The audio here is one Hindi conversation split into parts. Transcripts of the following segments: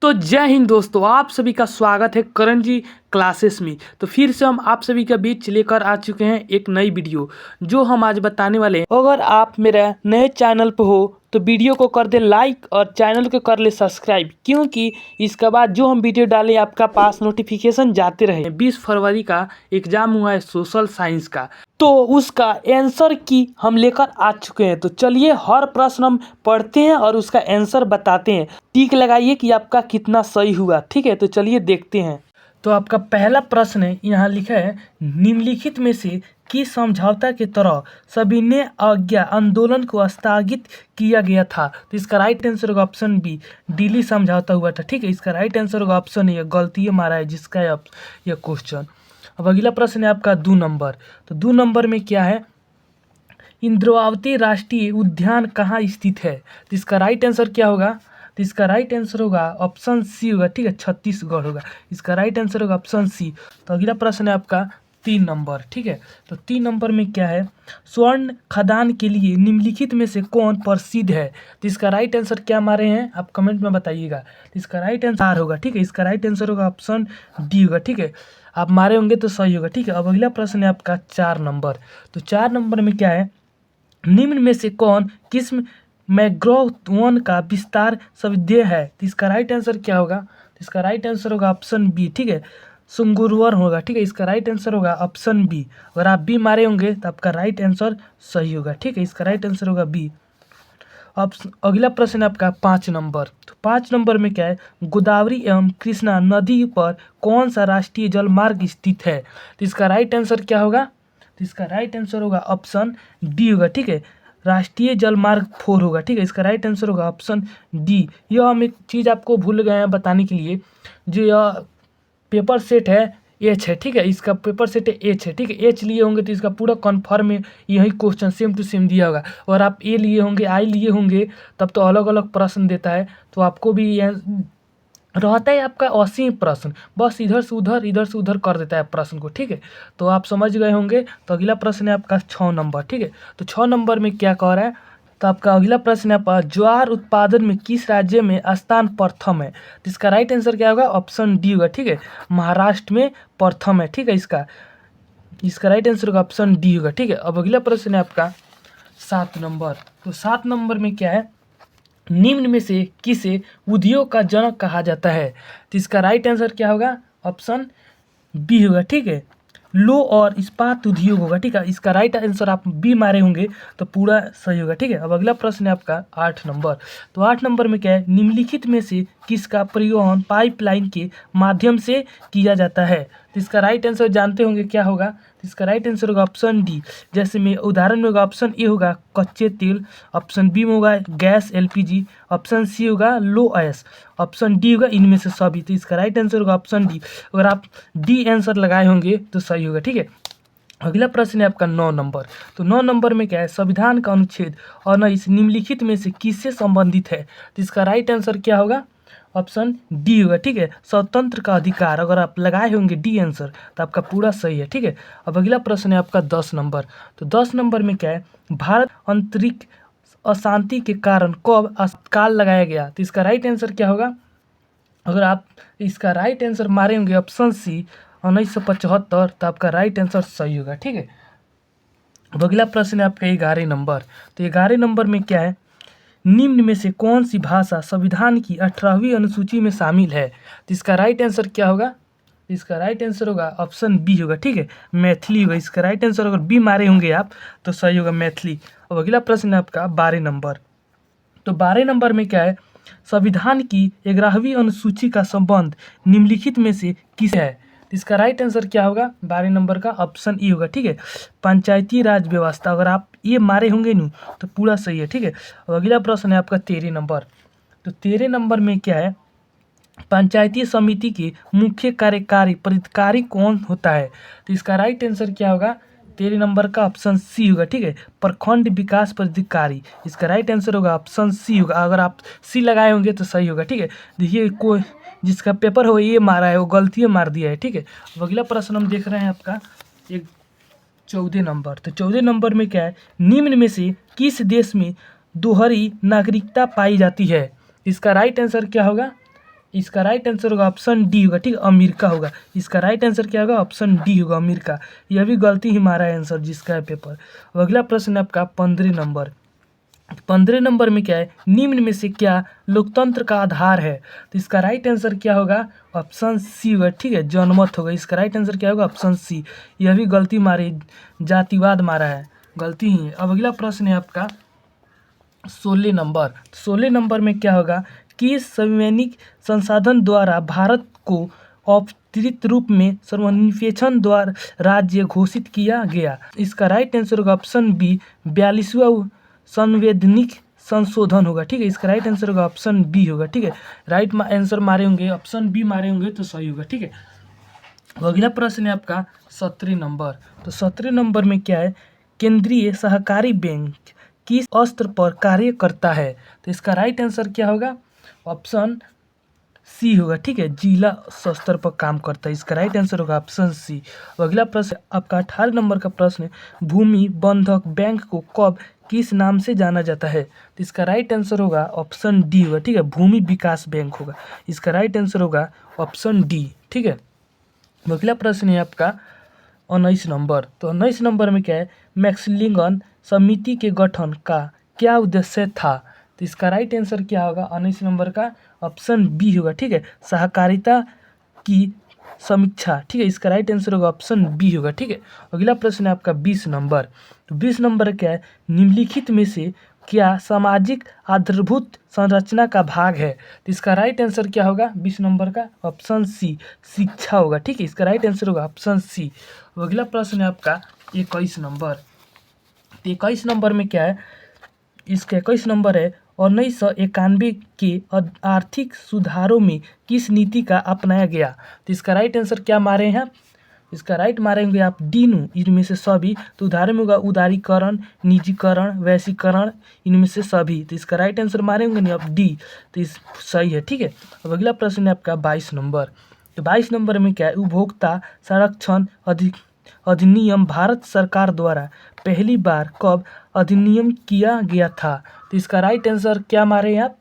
तो जय हिंद दोस्तों, आप सभी का स्वागत है करण जी क्लासेस में। तो फिर से हम आप सभी के बीच लेकर आ चुके हैं एक नई वीडियो जो हम आज बताने वाले हैं। अगर आप मेरे नए चैनल पर हो तो वीडियो को कर दे लाइक और चैनल को कर ले सब्सक्राइब, क्योंकि इसके बाद जो हम वीडियो डालें आपका पास नोटिफिकेशन जाते रहे। 20 फरवरी का एग्जाम हुआ है सोशल साइंस का, तो उसका आंसर की हम लेकर आ चुके हैं। तो चलिए हर प्रश्न हम पढ़ते हैं और उसका आंसर बताते हैं। टिक लगाइए कि आपका कितना सही हुआ। ठीक है, तो चलिए देखते हैं। तो आपका पहला प्रश्न है, यहाँ लिखा है निम्नलिखित में से किस समझौता के तरह सविनय अवज्ञा आंदोलन को स्थगित किया गया था। तो इसका राइट आंसर होगा ऑप्शन बी, दिल्ली समझौता हुआ था। ठीक है, इसका राइट आंसर होगा ऑप्शन ए, गलती मारा है जिसका यह क्वेश्चन। अब अगला प्रश्न है आपका 2 नंबर। तो 2 नंबर में क्या है, इंद्रावती राष्ट्रीय उद्यान कहाँ स्थित है। तो इसका राइट आंसर क्या होगा, तो इसका राइट आंसर होगा ऑप्शन सी होगा। ठीक है, छत्तीसगढ़ होगा। इसका राइट आंसर होगा ऑप्शन सी। तो अगला प्रश्न है आपका 3 नंबर। ठीक है, तो 3 नंबर में क्या है, स्वर्ण खदान के लिए निम्नलिखित में से कौन प्रसिद्ध है। तो इसका राइट आंसर क्या मारे हैं आप कमेंट में बताइएगा। तो इसका राइट आंसर होगा। ठीक है, इसका राइट आंसर होगा ऑप्शन डी होगा। ठीक है, आप मारे होंगे तो सही होगा। ठीक है, अब अगला प्रश्न है आपका 4 नंबर। तो 4 नंबर में क्या है, निम्न में से कौन किस्म मैग्रोव वन का विस्तार सविधेय है। तो इसका राइट आंसर क्या होगा, तो इसका राइट आंसर होगा ऑप्शन बी। ठीक है, सुंगुरवर होगा। ठीक है, इसका राइट आंसर होगा ऑप्शन बी। अगर आप बी मारे होंगे तो आपका राइट आंसर सही होगा। ठीक है, इसका राइट आंसर होगा बी। अब अगला प्रश्न है आपका 5 नंबर। तो 5 नंबर में क्या है, गोदावरी एवं कृष्णा नदी पर कौन सा राष्ट्रीय जलमार्ग स्थित है। तो इसका राइट आंसर क्या होगा, तो इसका राइट आंसर होगा ऑप्शन डी होगा। ठीक है, राष्ट्रीय जलमार्ग 4 होगा। ठीक है, इसका राइट आंसर होगा ऑप्शन डी। यह हम एक चीज़ आपको भूल गए हैं बताने के लिए, जो यह पेपर सेट है एच है। ठीक है, इसका पेपर सेट है एच है। ठीक है, एच लिए होंगे तो इसका पूरा कन्फर्म है, यही क्वेश्चन सेम टू सेम दिया होगा। और आप ए लिए होंगे, आई लिए होंगे, तब तो अलग अलग प्रश्न देता है। तो आपको भी रहता है आपका 80 प्रश्न, बस इधर से उधर कर देता है प्रश्न को। ठीक है, तो आप समझ गए होंगे। तो अगला प्रश्न है आपका 6 नंबर। ठीक है, तो 6 नंबर में क्या कह रहा है, तो आपका अगला प्रश्न है आपका ज्वार उत्पादन में किस राज्य में स्थान प्रथम है। तो इसका राइट आंसर क्या होगा, ऑप्शन डी होगा। ठीक है, महाराष्ट्र में प्रथम है। ठीक है, इसका राइट आंसर होगा ऑप्शन डी होगा। ठीक है, अब अगला प्रश्न है आपका 7 नंबर। तो 7 नंबर में क्या है, निम्न में से किसे उद्योग का जनक कहा जाता है। तो इसका राइट आंसर क्या होगा, ऑप्शन बी होगा। ठीक है, लो और इस्पात उद्योग होगा। ठीक है, इसका राइट आंसर आप बी मारे होंगे तो पूरा सही होगा। ठीक है, अब अगला प्रश्न है आपका 8 नंबर। तो 8 नंबर में क्या है, निम्नलिखित में से किसका परिवहन पाइपलाइन के माध्यम से किया जाता है। तो इसका राइट आंसर जानते होंगे क्या होगा, तो इसका राइट आंसर होगा ऑप्शन डी। जैसे में उदाहरण में होगा ऑप्शन ए होगा कच्चे तेल, ऑप्शन बी में होगा गैस एलपीजी, ऑप्शन सी होगा लो गैस, ऑप्शन डी होगा इनमें से सभी। तो इसका राइट आंसर होगा ऑप्शन डी। अगर आप डी आंसर लगाए होंगे तो सही होगा। ठीक है, अगला प्रश्न है आपका 9 नंबर। तो 9 नंबर में क्या है, संविधान का अनुच्छेद और न इस निम्नलिखित में से किससे संबंधित है। तो इसका राइट आंसर क्या होगा, ऑप्शन डी होगा। ठीक है, स्वतंत्र का अधिकार। अगर आप लगाए होंगे डी आंसर तो आपका पूरा सही है। ठीक है, अब अगला प्रश्न है आपका 10 नंबर। तो 10 नंबर में क्या है, भारत आंतरिक अशांति के कारण कब आपातकाल लगाया गया। तो इसका राइट आंसर क्या होगा, अगर आप इसका राइट आंसर मारेंगे ऑप्शन सी 1975 तो आपका राइट आंसर सही होगा। ठीक है, अब अगला प्रश्न है आपका 11 नंबर। तो 11 नंबर में क्या है, निम्न में से कौन सी भाषा संविधान की 18वीं अनुसूची में शामिल है। तो इसका राइट आंसर क्या होगा, इसका राइट आंसर होगा ऑप्शन बी होगा। ठीक है, मैथिली होगा। इसका राइट आंसर अगर बी मारे होंगे आप तो सही होगा मैथिली। अब अगला प्रश्न है आपका 12 नंबर। तो 12 नंबर में क्या है, संविधान की 11वीं अनुसूची का संबंध निम्नलिखित में से किस है। तो इसका राइट आंसर क्या होगा, 12 नंबर का ऑप्शन ई होगा। ठीक है, पंचायती राज व्यवस्था। अगर आप ये मारे होंगे नहीं तो पूरा सही है। ठीक है, अब अगला प्रश्न है आपका 13 नंबर। तो 13 नंबर में क्या है, पंचायती समिति के मुख्य कार्यकारी पदाधिकारी कौन होता है। तो इसका राइट आंसर क्या होगा, 13 नंबर का ऑप्शन सी होगा। ठीक है, प्रखंड विकास पदाधिकारी। इसका राइट आंसर होगा ऑप्शन सी होगा। अगर आप सी लगाए होंगे तो सही होगा। ठीक है, देखिए कोई जिसका पेपर हो ये मारा है वो गलती मार दिया है। ठीक है, अब अगला प्रश्न हम देख रहे हैं आपका 14 नंबर। तो 14 नंबर में क्या है, निम्न में से किस देश में दोहरी नागरिकता पाई जाती है। इसका राइट आंसर क्या होगा, इसका राइट आंसर होगा ऑप्शन डी होगा, ठीक है, अमेरिका होगा। इसका राइट आंसर क्या होगा, ऑप्शन डी होगा, अमेरिका। यह भी गलती ही मारा है आंसर जिसका है पेपर। अब अगला प्रश्न है आपका 15 नंबर। 15 नंबर में क्या है, निम्न में से क्या लोकतंत्र का आधार है? तो इसका राइट आंसर क्या होगा, ऑप्शन सी होगा, ठीक है, जनमत होगा। इसका राइट आंसर क्या होगा, ऑप्शन सी। यह भी गलती मारी, जातिवाद मारा है, गलती ही है। अब अगला प्रश्न है आपका 16 नंबर। 16 नंबर में क्या होगा, किस संवैधानिक संसाधन द्वारा भारत को औपचारिक रूप में सर्वनिरपेक्ष द्वारा राज्य घोषित किया गया? इसका राइट आंसर होगा ऑप्शन बी, 42वां संवैधानिक संशोधन होगा, ठीक है। इसका राइट आंसर होगा ऑप्शन बी होगा, ठीक है। राइट आंसर मारे होंगे, ऑप्शन बी मारे होंगे तो सही होगा, ठीक है। अगला प्रश्न है आपका 17 नंबर। तो 17 नंबर में क्या है, केंद्रीय सहकारी बैंक किस स्तर पर कार्य करता है? तो इसका राइट आंसर क्या होगा, ऑप्शन सी होगा, ठीक है, जिला स्तर पर काम करता है। इसका राइट आंसर होगा ऑप्शन सी। अगला प्रश्न आपका 18 नंबर का प्रश्न है, भूमि बंधक बैंक को कब किस नाम से जाना जाता है? तो इसका राइट आंसर होगा ऑप्शन डी होगा, ठीक है, भूमि विकास बैंक होगा। इसका राइट आंसर होगा ऑप्शन डी, ठीक है। अगला प्रश्न है आपका 19 नंबर। तो 19 नंबर में क्या है, मैक्सिलिंगन समिति के गठन का क्या उद्देश्य था? तो इसका राइट आंसर क्या होगा 19 नंबर का, ऑप्शन बी होगा, ठीक है, सहकारिता की समीक्षा, ठीक है। इसका राइट आंसर होगा ऑप्शन बी होगा, ठीक है। अगला प्रश्न है आपका 20 नंबर। तो 20 नंबर क्या है, निम्नलिखित में से क्या सामाजिक आधारभूत संरचना का भाग है? तो इसका राइट आंसर क्या होगा 20 नंबर का, ऑप्शन सी, शिक्षा होगा, ठीक है। इसका राइट आंसर होगा ऑप्शन सी। अगला प्रश्न है आपका 21 नंबर। 21 नंबर में क्या है, इसका 21 नंबर है, 1991 के आर्थिक सुधारों में किस नीति का अपनाया गया? तो इसका राइट आंसर क्या मारे हैं, इसका राइट मारेंगे आप डी नु, इनमें से सभी। तो उदाहरण में होगा उदारीकरण, निजीकरण, वैश्वीकरण, इनमें से सभी। तो इसका राइट आंसर मारेंगे नहीं आप डी, तो इस सही है, ठीक है। अब अगला प्रश्न है आपका 22 नंबर। तो 22 नंबर में क्या है, उपभोक्ता संरक्षण अधिनियम भारत सरकार द्वारा पहली बार कब अधिनियम किया गया था? तो इसका राइट आंसर क्या मारे आप,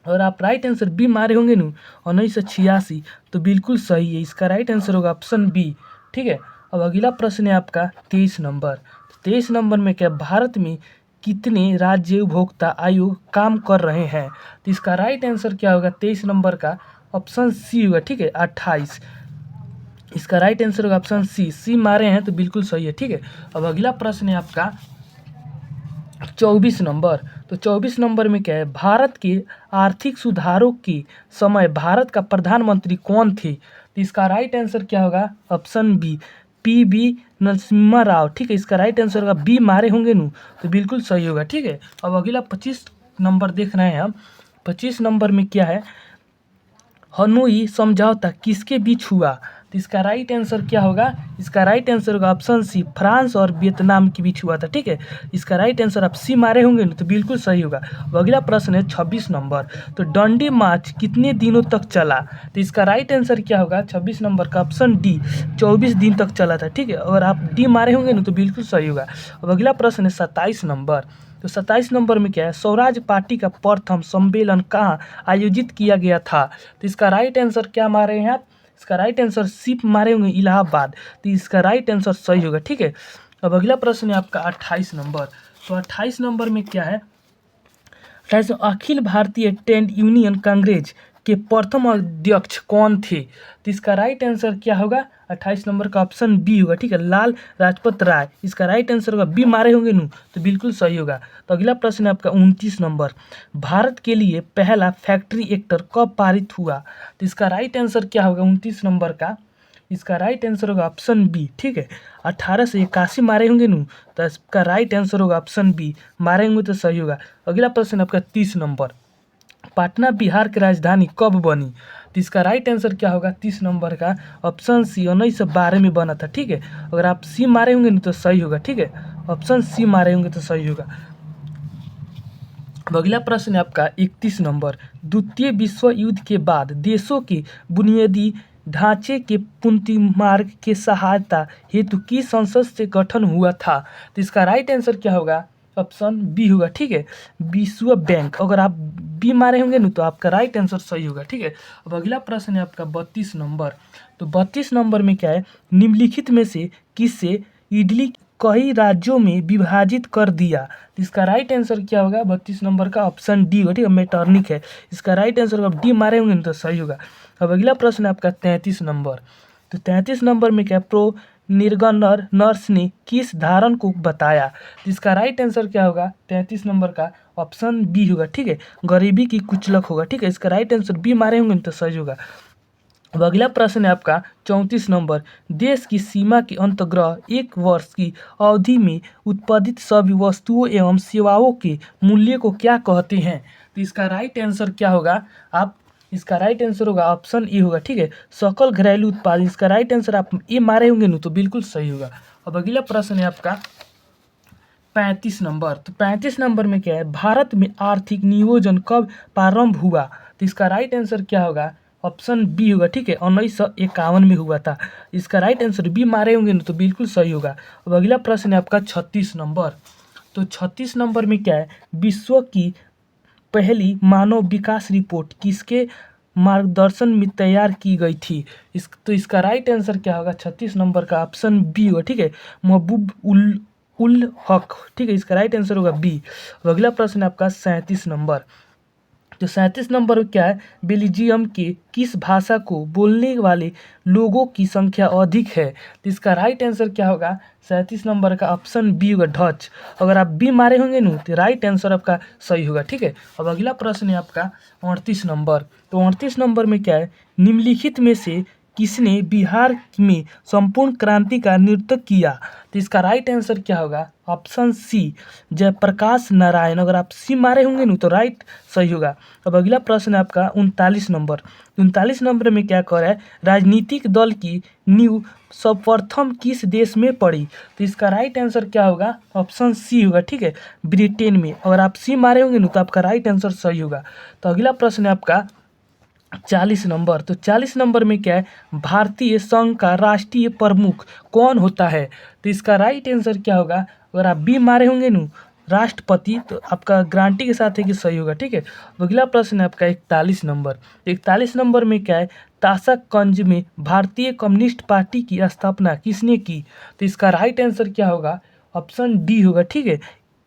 और आप राइट आंसर बी मारे होंगे ना 1986, तो बिल्कुल सही है। इसका राइट आंसर होगा ऑप्शन बी, ठीक है। अब अगला प्रश्न है आपका 23 नंबर। 23 नंबर में क्या, भारत में कितने राज्य उपभोक्ता आयोग काम कर रहे हैं? तो इसका राइट आंसर क्या होगा 23 नंबर का, ऑप्शन सी होगा, ठीक है, 28। इसका राइट आंसर होगा ऑप्शन सी, सी मारे हैं तो बिल्कुल सही है, ठीक है। अब अगला प्रश्न है आपका 24 नंबर। तो 24 नंबर में क्या है, भारत के आर्थिक सुधारों के समय भारत का प्रधानमंत्री कौन थे? तो इसका राइट आंसर क्या होगा, option B, P Narasimha Rao, ठीक है। इसका राइट आंसर होगा बी मारे होंगे नू, तो बिल्कुल सही होगा, ठीक है। अब अगला 25 नंबर देख रहे हैं हम। 25 नंबर में क्या है, हनोई समझौता किसके बीच हुआ? तो इसका राइट आंसर क्या होगा, इसका राइट आंसर होगा ऑप्शन सी, फ्रांस और वियतनाम के बीच हुआ था, ठीक है। इसका राइट आंसर आप सी मारे होंगे ना, तो बिल्कुल सही होगा। अगला प्रश्न है 26 नंबर। तो डंडी मार्च कितने दिनों तक चला? तो इसका राइट आंसर क्या होगा 26 नंबर का, ऑप्शन डी, 24 दिन तक चला था, ठीक है। अगर आप डी मारे होंगे ना तो बिल्कुल सही होगा। अब अगला प्रश्न है 27 नंबर। तो 27 नंबर में क्या है, स्वराज पार्टी का प्रथम सम्मेलन कहाँ आयोजित किया गया था? तो इसका राइट आंसर क्या मारे हैं आप, इसका राइट आंसर सी मारे होंगे, इलाहाबाद। तो इसका राइट आंसर सही होगा, ठीक है। अब अगला प्रश्न है आपका 28 नंबर। तो 28 नंबर में क्या है, 28 अखिल भारतीय ट्रेड यूनियन कांग्रेस के प्रथम अध्यक्ष कौन थे? तो इसका राइट आंसर क्या होगा 28 नंबर का, ऑप्शन बी होगा, ठीक है, लाल लाजपत राय। इसका राइट आंसर होगा बी मारे होंगे नू, तो बिल्कुल सही होगा। तो अगला प्रश्न है आपका 29 नंबर। भारत के लिए पहला फैक्ट्री एक्ट कब पारित हुआ? तो इसका राइट आंसर क्या होगा 29 नंबर का, इसका राइट आंसर होगा ऑप्शन बी, ठीक है। 1881 मारे होंगे नू, तो इसका राइट आंसर होगा ऑप्शन बी, मारे होंगे तो सही होगा। अगला प्रश्न आपका 30 नंबर। पटना बिहार की राजधानी कब बनी? तो इसका राइट आंसर क्या होगा 30 नंबर का, ऑप्शन सी, 1912 में बना था, ठीक है। अगर आप सी मारे होंगे ना तो सही होगा, ठीक है, ऑप्शन सी मारे होंगे तो सही होगा। अगला प्रश्न है आपका 31 नंबर। द्वितीय विश्व युद्ध के बाद देशों के बुनियादी ढांचे के पुनर्निर्माण के सहायता हेतु किस संसद से गठन हुआ था? तो इसका राइट आंसर क्या होगा ऑप्शन बी होगा, ठीक है, विश्व बैंक। अगर आप बी मारे होंगे ना तो आपका राइट आंसर सही होगा, ठीक है। अब अगला प्रश्न है आपका 32 नंबर। तो 32 नंबर में क्या है, निम्नलिखित में से किससे इडली कई राज्यों में विभाजित कर दिया। तो इसका राइट आंसर क्या होगा 32 नंबर का, ऑप्शन डी होगा, ठीक है, मेटर्निक है। इसका राइट आंसर होगा, डी मारे होंगे ना तो सही होगा। अब अगला प्रश्न है आपका 33 नंबर। तो 33 नंबर में क्या, प्रो निर्गनर नर्स ने किस धारण को बताया। तो इसका राइट आंसर क्या होगा 33 नंबर का, ऑप्शन बी होगा, ठीक है, गरीबी की कुचलक होगा, ठीक है। इसका राइट आंसर बी मारे होंगे तो सही होगा। अब अगला प्रश्न है आपका 34 नंबर। देश की सीमा के अंतर्गत एक वर्ष की अवधि में उत्पादित सभी वस्तुओं एवं सेवाओं के मूल्य को क्या कहते हैं। तो इसका राइट आंसर क्या होगा, आप इसका राइट आंसर होगा ऑप्शन ए होगा, ठीक है, सकल घरेलू उत्पाद। इसका राइट आंसर आप ए मारे होंगे ना तो बिल्कुल सही होगा। अब अगला प्रश्न है आपका 35 नंबर। तो 35 नंबर में क्या है, भारत में आर्थिक नियोजन कब प्रारंभ हुआ। तो इसका राइट आंसर क्या होगा, ऑप्शन बी होगा, ठीक है, 1951 में हुआ था। इसका राइट आंसर बी मारे होंगे ना तो बिल्कुल सही होगा। अब अगला प्रश्न है आपका 36 नंबर। तो 36 नंबर में क्या है, विश्व की पहली मानव विकास रिपोर्ट किसके मार्गदर्शन में तैयार की गई थी। इसका राइट आंसर क्या होगा 36 नंबर का, ऑप्शन बी होगा, ठीक है, महबूब उल हक, ठीक है। इसका राइट आंसर होगा बी। अगला प्रश्न है आपका 37 नंबर। तो 37 नंबर में क्या है, बेल्जियम के किस भाषा को बोलने वाले लोगों की संख्या अधिक है। तो इसका राइट आंसर क्या होगा 37 नंबर का, ऑप्शन बी होगा, डच। अगर आप बी मारे होंगे ना तो राइट आंसर आपका सही होगा, ठीक है। अब अगला प्रश्न है आपका 38 नंबर। तो 38 नंबर में क्या है, निम्नलिखित में से किसने बिहार में संपूर्ण क्रांति का नेतृत्व किया। तो इसका राइट आंसर क्या होगा, ऑप्शन सी जयप्रकाश नारायण। अगर आप सी मारे होंगे ना तो राइट सही होगा। अब अगला प्रश्न है आपका 39 नंबर। 39 नंबर में क्या कह रहा है, राजनीतिक दल की नींव सर्वप्रथम किस देश में पड़ी। तो इसका राइट आंसर क्या होगा, ऑप्शन सी होगा, ठीक है, ब्रिटेन में। अगर आप सी मारे होंगे ना तो आपका राइट आंसर सही होगा। तो अगला प्रश्न है आपका 40 नंबर। तो 40 नंबर में क्या है, भारतीय संघ का राष्ट्रीय प्रमुख कौन होता है। तो इसका राइट आंसर क्या होगा, अगर आप बी मारे होंगे ना राष्ट्रपति, तो आपका गारंटी के साथ है कि सही होगा, ठीक है। अगला प्रश्न है आपका 41 नंबर। 41 नंबर में क्या है, ताशकंज में भारतीय कम्युनिस्ट पार्टी की स्थापना किसने की। तो इसका राइट आंसर क्या होगा, ऑप्शन डी होगा, ठीक है,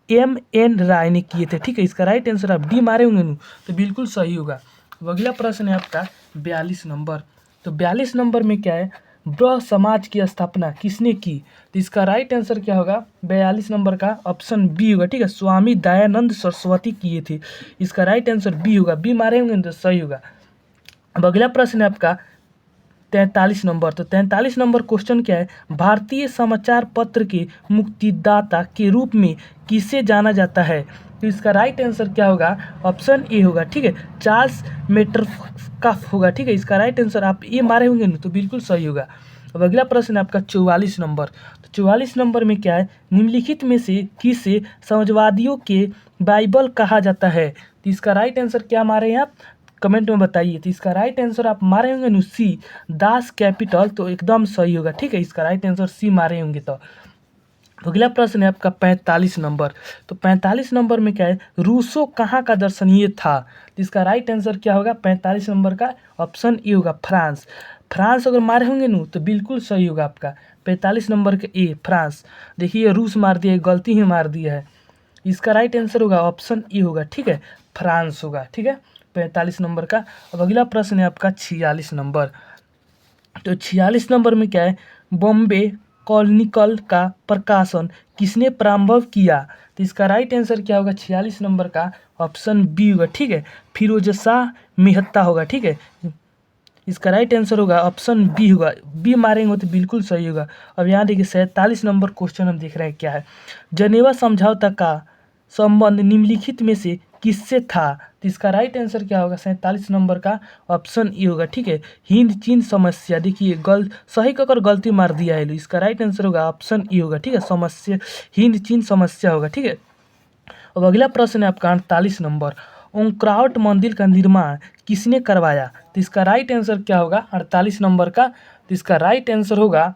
M.N. राय ने किए थे, ठीक है। इसका राइट आंसर आप डी मारे होंगे ना तो बिल्कुल सही होगा। अब अगला प्रश्न है आपका 42 नंबर। तो 42 नंबर में क्या है, ब्रह्म समाज की स्थापना किसने की। तो इसका राइट आंसर क्या होगा 42 नंबर का, ऑप्शन बी होगा, ठीक है, स्वामी दयानंद सरस्वती किए थे। इसका राइट आंसर बी होगा, बी मारे होंगे तो सही होगा। अब अगला प्रश्न है आपका 43 नंबर। तो 43 नंबर क्वेश्चन क्या है, भारतीय समाचार पत्र के मुक्तिदाता के रूप में किसे जाना जाता है। तो इसका राइट आंसर क्या होगा, ऑप्शन ए होगा, ठीक है, चार्ल्स मेटरकफ होगा, ठीक है। इसका राइट आंसर आप ए मारे होंगे ना तो बिल्कुल सही होगा। अब अगला प्रश्न है आपका 44 नंबर। तो 44 नंबर में क्या है, निम्नलिखित में से किसे समाजवादियों के बाइबल कहा जाता है। तो इसका राइट आंसर क्या मारे हैं आप कमेंट में बताइए। तो इसका राइट आंसर आप मारे होंगे ना सी दास कैपिटल, तो एकदम सही होगा, ठीक है। इसका राइट आंसर सी मारे होंगे। तो अगला प्रश्न है आपका 45 नंबर। तो 45 नंबर में क्या है, रूसो कहाँ का दर्शनीय था। तो इसका राइट आंसर क्या होगा 45 नंबर का, ऑप्शन ए होगा, फ्रांस। फ्रांस अगर मारे होंगे ना तो बिल्कुल सही होगा आपका 45 नंबर का ए, फ्रांस। देखिए रूस मार दिया है, गलती ही मार दिया है। इसका राइट आंसर होगा ऑप्शन ए होगा, ठीक है, फ्रांस होगा, ठीक है, 45 नंबर का। अब अगला प्रश्न है आपका 46 नंबर। तो 46 नंबर में क्या है, बॉम्बे कॉनिकल का प्रकाशन किसने प्रारंभ किया। तो इसका राइट आंसर क्या होगा 46 नंबर का, ऑप्शन बी होगा, ठीक है, फिरोज शाह मेहता होगा, ठीक है। इसका राइट आंसर होगा ऑप्शन बी होगा, बी मारेंगे तो बिल्कुल सही होगा। अब यहाँ देखिए 47 नंबर क्वेश्चन हम देख रहे हैं क्या है, जनेवा समझौता का संबंध निम्नलिखित में से किससे था। तो इसका राइट आंसर क्या होगा 47 नंबर का, ऑप्शन ए होगा, ठीक है, हिंद चीन समस्या। देखिए सही कहकर गलती मार दिया है, इसका राइट आंसर होगा ऑप्शन ए होगा, ठीक है, समस्या हिंद चीन समस्या होगा, ठीक है। अब अगला प्रश्न है आपका 48 नंबर, ओंक्राउट मंदिर का निर्माण किसने करवाया। तो इसका राइट आंसर क्या होगा 48 नंबर का, तो इसका राइट आंसर होगा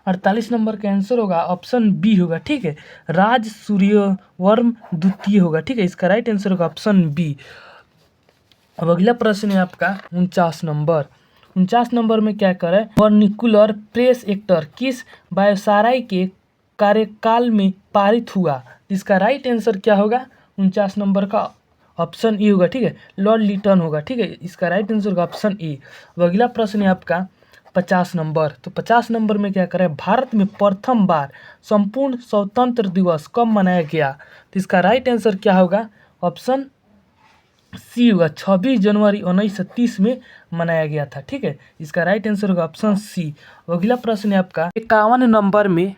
48 नंबर का आंसर होगा ऑप्शन बी होगा, ठीक है। राज सूर्यवर्म द्वितीय होगा, ठीक है। इसका राइट आंसर होगा ऑप्शन बी। अब अगला प्रश्न है आपका 49 नंबर में क्या करें, वर्निकुलर प्रेस एक्टर किस वायसराय के कार्यकाल में पारित हुआ। इसका राइट आंसर क्या होगा 49 नंबर का ऑप्शन ए होगा, ठीक है। लॉर्ड लिटन होगा, ठीक है। इसका राइट आंसर होगा ऑप्शन ए। अब अगला प्रश्न है आपका 50 नंबर। तो 50 नंबर में क्या करें, भारत में प्रथम बार संपूर्ण स्वतंत्र दिवस कब मनाया गया। तो इसका राइट आंसर क्या होगा ऑप्शन सी होगा, 26 जनवरी 1930 में मनाया गया था, ठीक है। इसका राइट आंसर होगा ऑप्शन सी। अगला प्रश्न है आपका 51 नंबर में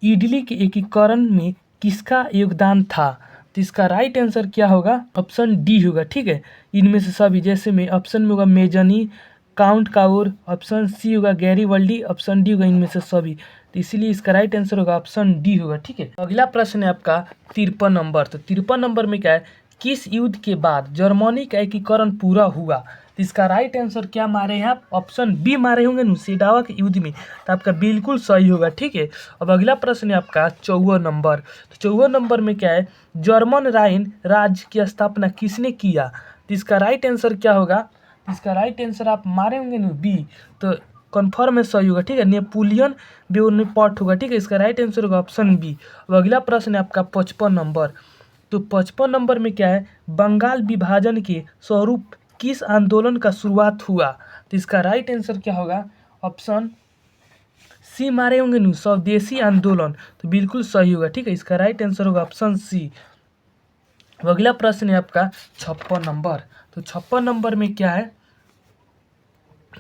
इडली के एकीकरण में किसका योगदान था। तो इसका राइट आंसर क्या होगा ऑप्शन डी होगा, ठीक है। इनमें से सभी, जैसे में ऑप्शन में होगा Mazzini, Count Cavour, option C होगा गैरीवल्डी, ऑप्शन डी होगा इनमें से सभी। तो इसीलिए इसका राइट आंसर होगा ऑप्शन डी होगा, ठीक है। अगला प्रश्न है आपका 53 नंबर। तो 53 नंबर में क्या है, किस युद्ध के बाद जर्मनी का एकीकरण पूरा हुआ। तो इसका राइट आंसर क्या मारे हैं आप, ऑप्शन बी मारे होंगे ना, सेडावा के युद्ध में। तो आपका बिल्कुल सही होगा, ठीक है। अब अगला प्रश्न है आपका 54 नंबर। तो 54 नंबर में क्या है, जर्मन राइन राज्य की स्थापना किसने किया। तो इसका राइट आंसर क्या होगा, इसका राइट आंसर आप मारे होंगे ना बी, तो कन्फर्म है सही होगा, ठीक है। नेपोलियन बोनापार्ट होगा, ठीक है। इसका राइट आंसर होगा ऑप्शन बी। अब अगला प्रश्न है आपका 55 नंबर। तो 55 नंबर में क्या है, बंगाल विभाजन के स्वरूप किस आंदोलन का शुरुआत हुआ। तो इसका राइट आंसर क्या होगा ऑप्शन सी मारे होंगे नु, स्वदेशी आंदोलन। तो बिल्कुल सही होगा, ठीक है। इसका राइट आंसर होगा ऑप्शन सी। अगला प्रश्न है आपका 56 नंबर। तो 56 नंबर में क्या है,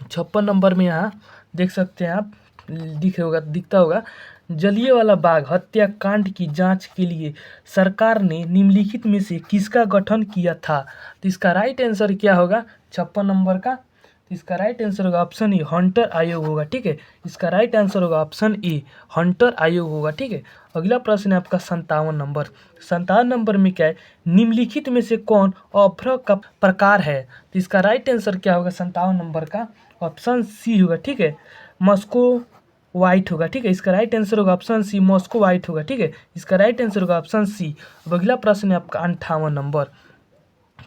56 नंबर में यहाँ देख सकते हैं आप, दिखता होगा, जलियांवाला बाग हत्याकांड की जांच के लिए सरकार ने निम्नलिखित में से किसका गठन किया था। तो इसका राइट आंसर क्या होगा 56 नंबर का। तो इसका राइट आंसर होगा ऑप्शन ए, हंटर आयोग होगा, ठीक है। इसका राइट आंसर होगा ऑप्शन ए, हंटर आयोग होगा, ठीक है। अगला प्रश्न है आपका 57 नंबर। 57 नंबर में क्या है, निम्नलिखित में से कौन अभ्र का प्रकार है। तो इसका राइट आंसर क्या होगा 57 नंबर का ऑप्शन सी होगा, ठीक है। मॉस्को वाइट होगा, ठीक है। इसका राइट आंसर होगा ऑप्शन सी, मॉस्को वाइट होगा, ठीक है। इसका राइट आंसर होगा ऑप्शन सी। अब अगला प्रश्न है आपका 58 नंबर।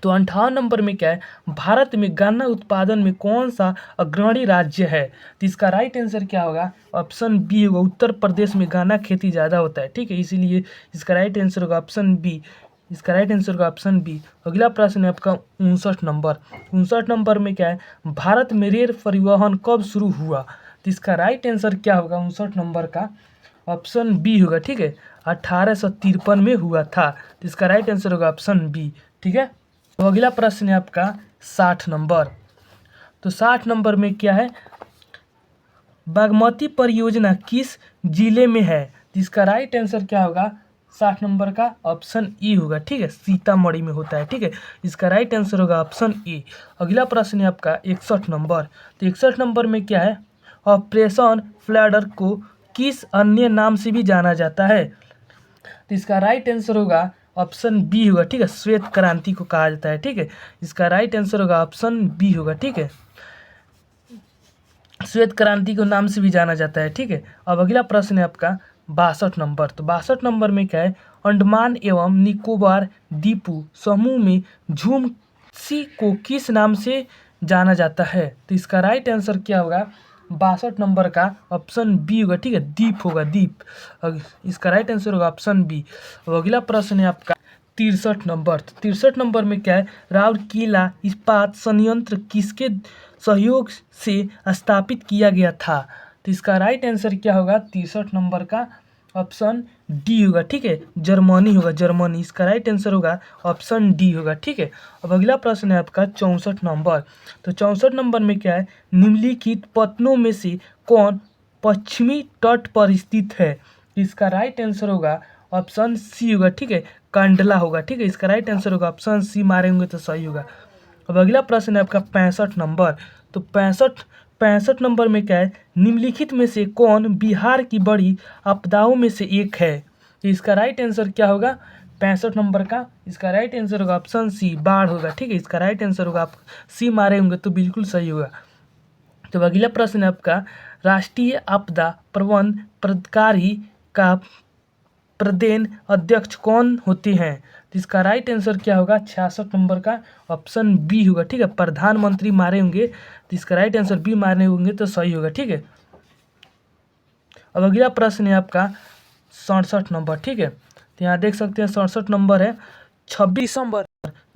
तो 58 नंबर में क्या है, भारत में गन्ना उत्पादन में कौन सा अग्रणी राज्य है। तो इसका राइट आंसर क्या होगा ऑप्शन बी होगा, उत्तर प्रदेश में गन्ना खेती ज़्यादा होता है, ठीक है। इसीलिए इसका राइट आंसर होगा ऑप्शन बी। इसका राइट आंसर होगा ऑप्शन बी। अगला प्रश्न है आपका 59 नंबर। 59 नंबर में क्या है, भारत में रेल परिवहन कब शुरू हुआ। तो इसका राइट आंसर क्या होगा 59 नंबर का ऑप्शन बी होगा, ठीक है। 1853 में हुआ था। तो इसका राइट आंसर होगा ऑप्शन बी, ठीक है। तो अगला प्रश्न है आपका 60 नंबर। तो 60 नंबर में क्या है, बागमती परियोजना किस जिले में है। तो इसका राइट आंसर क्या होगा 60 नंबर का ऑप्शन ई होगा, ठीक है। सीतामढ़ी में होता है, ठीक है। इसका राइट आंसर होगा ऑप्शन ए। अगला प्रश्न है आपका 61 नंबर। तो 61 नंबर में क्या है, ऑपरेशन फ्लैडर को किस अन्य नाम से भी जाना जाता है। तो इसका राइट आंसर होगा ऑप्शन बी होगा, ठीक है। श्वेत क्रांति को कहा जाता है, ठीक है। इसका राइट आंसर होगा ऑप्शन बी होगा, ठीक है। श्वेत क्रांति को नाम से भी जाना जाता है, ठीक है। अब अगला प्रश्न है आपका 62 नंबर। तो 62 नंबर में क्या है, अंडमान एवं निकोबार द्वीप समूह में झूमसी को किस नाम से जाना जाता है। तो इसका राइट आंसर क्या होगा 62 नंबर का ऑप्शन बी होगा, ठीक है। द्वीप होगा, द्वीप। इसका राइट आंसर होगा ऑप्शन बी। अब अगला प्रश्न है आपका 63 नंबर। तो 63 नंबर में क्या है, राउरकेला इस्पात संयंत्र किसके सहयोग से स्थापित किया गया था। तो इसका राइट आंसर क्या होगा 63 नंबर का ऑप्शन डी होगा, ठीक है। जर्मनी होगा, जर्मनी। इसका राइट आंसर होगा ऑप्शन डी होगा, ठीक है। अब अगला प्रश्न है आपका 64 नंबर। तो 64 नंबर में क्या है, निम्नलिखित पत्तनों में से कौन पश्चिमी तट पर स्थित है। इसका राइट आंसर होगा ऑप्शन सी होगा, ठीक है। कांडला होगा, ठीक है। इसका राइट आंसर होगा ऑप्शन सी, मारेंगे तो सही होगा। अब अगला प्रश्न है आपका 65 नंबर। तो 65 नंबर में क्या है, निम्नलिखित में से कौन बिहार की बड़ी आपदाओं में से एक है। तो इसका राइट आंसर क्या होगा 65 नंबर का, इसका राइट आंसर होगा ऑप्शन सी, बाढ़ होगा, ठीक है। इसका राइट आंसर होगा आप सी मारे होंगे तो बिल्कुल सही होगा। तो अगला प्रश्न है आपका, राष्ट्रीय आपदा प्रबंधन प्राधिकारी का प्रदेन अध्यक्ष कौन होते हैं? तो इसका राइट आंसर क्या होगा? 66 नंबर का ऑप्शन बी होगा। ठीक है, प्रधानमंत्री मारे होंगे, तो इसका राइट आंसर बी मारने होंगे तो सही होगा। ठीक है, अब अगला प्रश्न है आपका 67 नंबर। ठीक है, तो यहाँ देख सकते हैं 67 नंबर है, 26 दिसंबर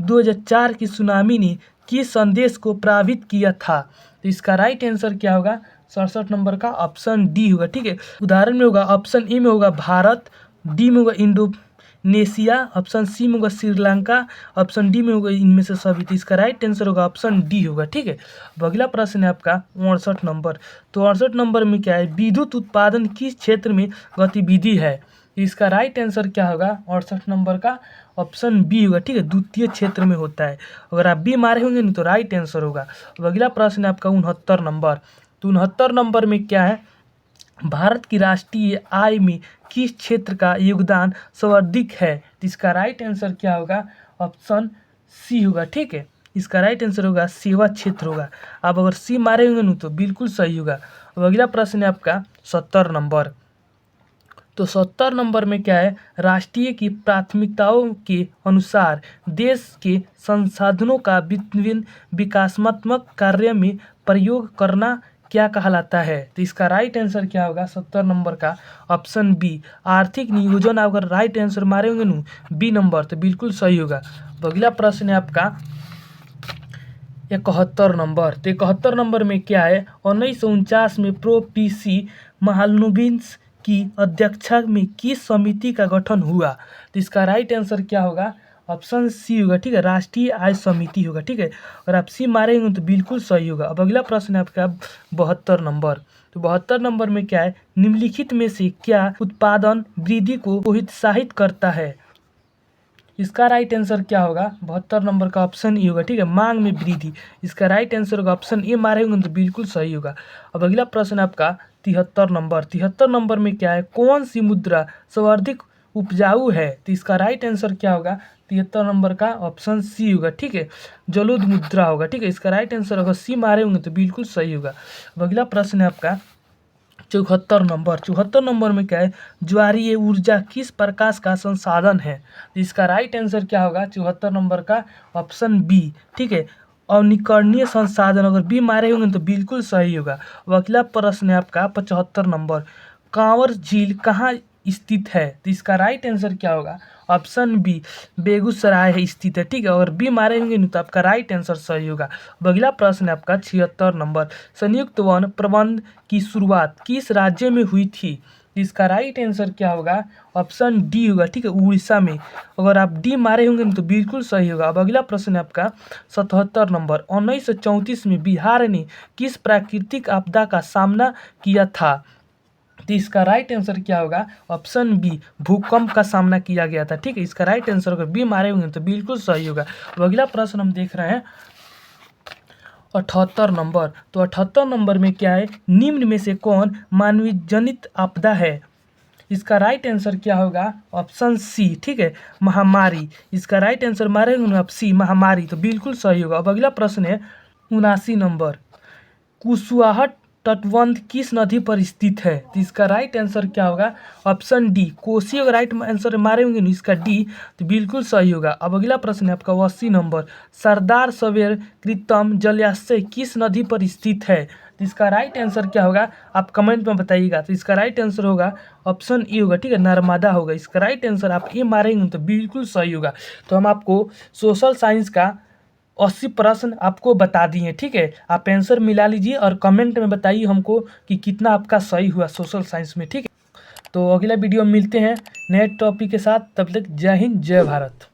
2004 की सुनामी ने किस संदेश को प्रभावित किया था? तो इसका राइट आंसर क्या होगा? 67 नंबर का ऑप्शन डी होगा। ठीक है, उदाहरण में होगा ऑप्शन ए में होगा भारत, डी में होगा इंडोनेशिया, ऑप्शन सी में होगा श्रीलंका, ऑप्शन डी में होगा इनमें से सभी। तो इसका राइट आंसर होगा ऑप्शन डी होगा। ठीक है, अब अगला प्रश्न है आपका 68 नंबर। तो 68 नंबर में क्या है? विद्युत उत्पादन किस क्षेत्र में गतिविधि है? इसका राइट आंसर क्या होगा? 68 नंबर का ऑप्शन बी होगा। ठीक है, द्वितीय क्षेत्र में होता है। अगर आप बी मारे होंगे नहीं तो राइट आंसर होगा। अब अगला प्रश्न है आपका 69 नंबर। तो 69 नंबर में क्या है? भारत की राष्ट्रीय आय में किस क्षेत्र का योगदान सर्वाधिक है? तो इसका राइट आंसर क्या होगा? ऑप्शन सी होगा। ठीक है, इसका राइट आंसर होगा सेवा क्षेत्र होगा। आप अगर सी मारे होंगे नहीं तो बिल्कुल सही होगा। अब अगला प्रश्न है आपका 70 नंबर। तो 70 नंबर में क्या है? राष्ट्रीय की प्राथमिकताओं के अनुसार देश के संसाधनों का विभिन्न विकासात्मक कार्य में प्रयोग करना क्या कहलाता है? तो इसका राइट आंसर क्या होगा? 70 नंबर का ऑप्शन बी, आर्थिक नियोजन। अगर राइट आंसर मारे होंगे ना बी नंबर तो बिल्कुल सही होगा। तो अगला प्रश्न है आपका 71 नंबर। तो 71 नंबर में क्या है? 1949 में प्रो पीसी महालनोबिस की अध्यक्षता में किस समिति का गठन हुआ? तो इसका राइट आंसर क्या होगा? ऑप्शन सी होगा। ठीक है, राष्ट्रीय आय समिति होगा। ठीक है, अगर आप सी मारेंगे तो बिल्कुल सही होगा। अब अगला प्रश्न है आपका 72 नंबर। तो 72 नंबर में क्या है? निम्नलिखित में से क्या उत्पादन वृद्धि को प्रोत्साहित करता है? इसका राइट आंसर क्या होगा? 72 नंबर का ऑप्शन ए होगा। ठीक है, मांग में वृद्धि। इसका राइट आंसर होगा ऑप्शन ए मारे होंगे तो बिल्कुल सही होगा। अब अगला प्रश्न आपका 73 नंबर। 73 नंबर में क्या है? कौन सी मुद्रा सर्वाधिक उपजाऊ है? तो इसका राइट आंसर क्या होगा? 73 नंबर का ऑप्शन सी होगा। ठीक है, जलोद मुद्रा होगा। ठीक है, इसका राइट आंसर होगा सी मारे होंगे तो बिल्कुल सही होगा। अब अगला प्रश्न है आपका 74 नंबर। 74 नंबर में क्या है? ज्वारीय ऊर्जा किस प्रकाश का संसाधन है? तो इसका राइट आंसर क्या होगा? 74 नंबर का ऑप्शन बी। ठीक है, अनवीकरणीय संसाधन। अगर बी मारे होंगे तो बिल्कुल सही होगा। अब अगला प्रश्न है आपका 75 नंबर। कांवर झील कहाँ स्थित है? तो इसका राइट आंसर क्या होगा? ऑप्शन बी, बेगूसराय है स्थित है। ठीक है, अगर बी मारेंगे नहीं तो आपका राइट आंसर सही होगा। अब अगला प्रश्न है आपका 76 नंबर। संयुक्त वन प्रबंध की शुरुआत किस राज्य में हुई थी? इसका राइट आंसर क्या होगा? ऑप्शन डी होगा। ठीक है, उड़ीसा में। अगर आप डी मारे होंगे तो बिल्कुल सही होगा। अब अगला प्रश्न है आपका 77 नंबर। 1934 में बिहार ने किस प्राकृतिक आपदा का सामना किया था? तो इसका राइट आंसर क्या होगा? ऑप्शन बी, भूकंप का सामना किया गया था। ठीक है, इसका राइट आंसर अगर बी मारे होंगे तो बिल्कुल सही होगा। अब अगला प्रश्न हम देख रहे हैं 78 नंबर। तो 78 नंबर में क्या है? निम्न में से कौन मानवीय जनित आपदा है? इसका राइट आंसर क्या होगा? Option C. ठीक है, महामारी। इसका राइट आंसर मारेंगे आप सी, महामारी, तो बिल्कुल सही होगा। अब अगला प्रश्न है 79 नंबर। कुशवाहा तटबंध किस नदी पर स्थित है? तो इसका राइट आंसर क्या होगा? Option D, Kosi. अगर राइट आंसर मारे होंगे ना इसका डी तो बिल्कुल सही होगा। अब अगला प्रश्न है आपका 80 नंबर। सरदार सरोवर कृत्रिम जलाशय किस नदी पर स्थित है? तो इसका राइट आंसर क्या होगा? आप कमेंट में बताइएगा। तो इसका राइट आंसर होगा ऑप्शन ए होगा। ठीक है, नर्मदा होगा। इसका राइट आंसर आप ए मारेंगे तो बिल्कुल सही होगा। तो हम आपको सोशल साइंस का 80 प्रश्न आपको बता दिए। ठीक है, आप आंसर मिला लीजिए और कमेंट में बताइए हमको कि कितना आपका सही हुआ सोशल साइंस में। ठीक है, तो अगला वीडियो में मिलते हैं नए टॉपिक के साथ। तब तक जय हिंद, जय भारत।